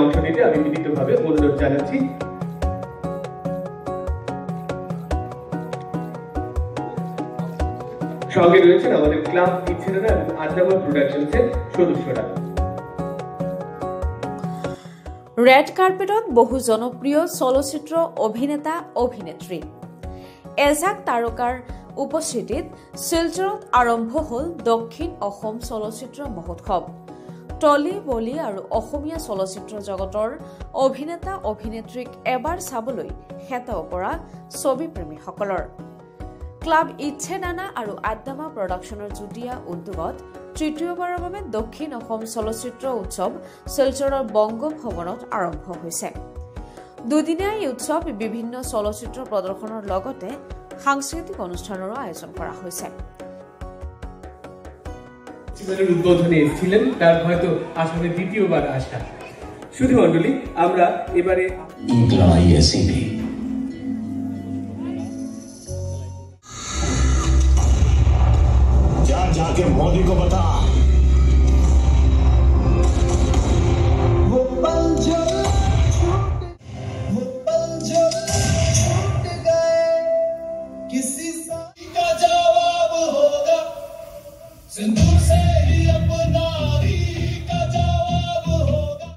অংশ নিতে আমি বিনীতভাবে অনুরোধ জানাচ্ছি। সঙ্গে রয়েছেন আমাদের ক্লাব ইচ্ছেনা এবং আন্দামান প্রোডাকশনসের সদস্যরা। ৰেড কাৰ্পেটত বহু জনপ্ৰিয় চলচ্চিত্ৰ অভিনেতা অভিনেত্ৰী এজাক তাৰকাৰ উপস্থিতিত শিলচৰত আৰম্ভ হ'ল দক্ষিণ অসম চলচ্চিত্ৰ মহোৎসৱ। টলি বলি আৰু অসমীয়া চলচ্চিত্ৰ জগতৰ অভিনেতা অভিনেত্ৰীক এবাৰ চাবলৈ হেতাও পৰা ছবিপ্ৰেমীসকলৰ। ক্লাব ইচ্ছেনানা আৰু আদ্দামা প্ৰডাকশ্যনৰ যুটীয়া উদ্যোগত তৃতীয়বাৰৰ বাবে দক্ষিণ অসম চলচ্চিত্ৰ উৎসৱ শিলচৰৰ বংগ ভৱনত আৰম্ভ হৈছে। দুদিনীয়া এই উৎসৱ বিভিন্ন চলচ্চিত্ৰ প্ৰদৰ্শনৰ লগতে সাংস্কৃতিক অনুষ্ঠানৰো আয়োজন কৰা হৈছে। উদ্বোধনে এসেছিলেন, তার হয়তো আসলে দ্বিতীয়বার আসা। শুধু মণ্ডলী, আমরা এবারে जाके मोदी को बता वो पल छूट गए किसी का जवाब होगा सिंदूर से ही अपना ही का जवाब होगा।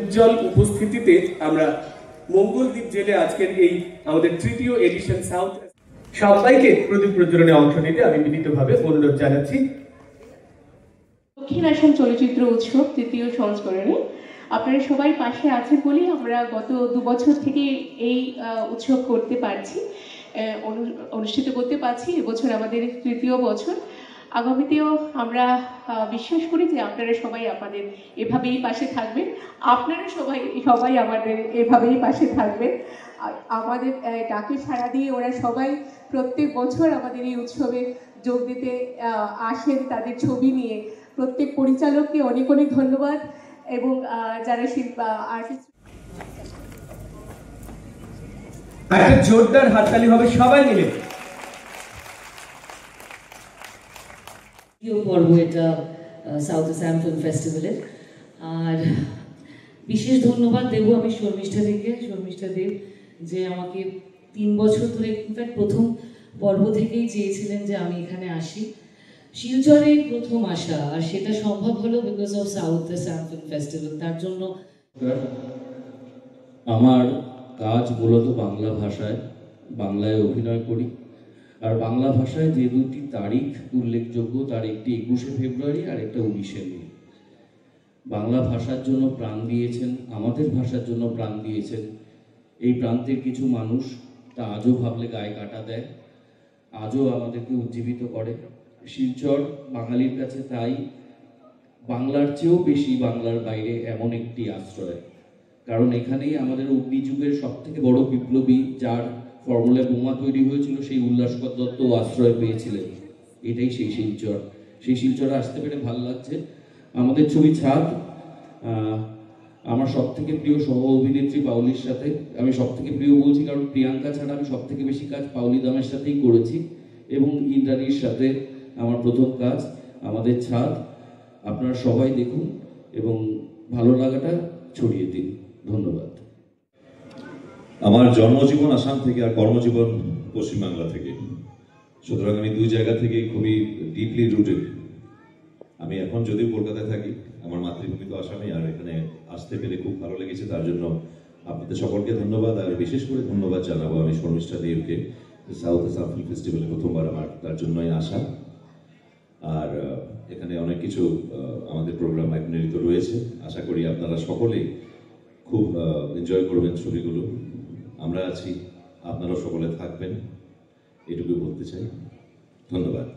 উজ্জ্বল উপস্থিতিতে আমরা মঙ্গলদ্বীপ জেলে আজকের এই আমাদের তৃতীয় এডিশন সাউথ সবাইকে প্রদীপ প্রজ্বলনে অংশ নিতে আমি বিনীতভাবে অনুরোধ জানাচ্ছি। দক্ষিণ আসাম চলচ্চিত্র উৎসব তৃতীয় সংস্করণে আপনারা সবাই পাশে আছেন বলেই আমরা গত 2 বছর থেকে এই উৎসব করতে পারছি, অনুষ্ঠিত করতে পারছি। এবছর আমাদের তৃতীয় বছর। আগামীতেও আমরা বিশ্বাস করি যে আপনারা সবাই আমাদের এভাবেই পাশে থাকবেন, আপনারা সবাই আমাদের এভাবেই পাশে থাকবেন। আমাদের ডাকে সাড়া দিয়ে ওরা সবাই প্রত্যেক বছর আমাদের এই উৎসবে যোগ দিতে আসেন তাদের ছবি নিয়ে। প্রত্যেক পরিচালককে অনেক অনেক ধন্যবাদ এবং যারা আর্টিস্ট। একটা জোরদার হাততালি হবে সবাই মিলে। পর্ব এটা সাউথ আসাম ফিল্ম ফেস্টিভ্যালের। আর বিশেষ ধন্যবাদ দেব আমি শর্মিষ্ঠা দেব, যে আমাকে 3 বছর ধরে ইনফ্যাক্ট প্রথম পর্ব থেকেই চেয়েছিলেন যে আমি এখানে আসি। শিলচরে প্রথম আসা, আর সেটা সম্ভব হলো because of south Assam film festival. তার জন্য আমার কাজ মূলত বাংলা ভাষায়, বাংলায় অভিনয় করি। আর বাংলা ভাষায় যে 2টি তারিখ উল্লেখযোগ্য, তার একটি 21শে ফেব্রুয়ারি আর একটা 19শে মে। বাংলা ভাষার জন্য প্রাণ দিয়েছেন, আমাদের ভাষার জন্য প্রাণ দিয়েছেন এই প্রান্তের কিছু মানুষ, তা আজও ভাবলে গায়ে কাটা দেয়, আজও আমাদেরকে উজ্জীবিত করে। শিলচর বাঙালির কাছে তাই বাংলার চেয়েও বেশি বাংলার বাইরে এমন একটি আশ্রয়, কারণ এখানেই আমাদের অগ্নিযুগের সবথেকে বড় বিপ্লবী, যার ফর্মুলায় বোমা তৈরি হয়েছিল, সেই উল্লাসকর দত্ত আশ্রয় পেয়েছিলেন। এটাই সেই শিলচর। সেই শিলচরে আসতে পেরে ভালো লাগছে। আমাদের ছবি ছাদ, আমার সবথেকে প্রিয় সহ অভিনেত্রী পাউলির সাথে। আমি সবথেকে প্রিয় বলছি কারণ প্রিয়াঙ্কা ছাড়া আমি সবথেকে বেশি কাজ পাউলি দামের সাথেই করেছি, এবং ইন্দ্রাণীর সাথে আমার প্রথম কাজ আমাদের ছাদ। আপনারা সবাই দেখুন এবং ভালো লাগাটা ছড়িয়ে দিন। ধন্যবাদ। আমার জন্মজীবন আসাম থেকে আর কর্মজীবন পশ্চিমবাংলা থেকে, সুতরাং আমি 2 জায়গা থেকে খুবই ডিপলি রুটেড। আমি এখন যদিও কলকাতায় থাকি, আমার মাতৃভূমি তো আসামে, আর এখানে আসতে পেরে খুব ভালো লেগেছে। তার জন্য আপনাদের সকলকে ধন্যবাদ। আর বিশেষ করে ধন্যবাদ জানাবো আমি শর্মিষ্ঠা দেবকে, সাউথ আসাম ফিল্ম ফেস্টিভ্যালে প্রথমবার আমার তার জন্যই আসা। আর এখানে অনেক কিছু আমাদের প্রোগ্রাম নির্ধারিত রয়েছে। আশা করি আপনারা সকলেই খুব এনজয় করবেন ছবিগুলো। আমরা আছি, আপনারা সকলে থাকবেন, এটুকুই বলতে চাই। ধন্যবাদ।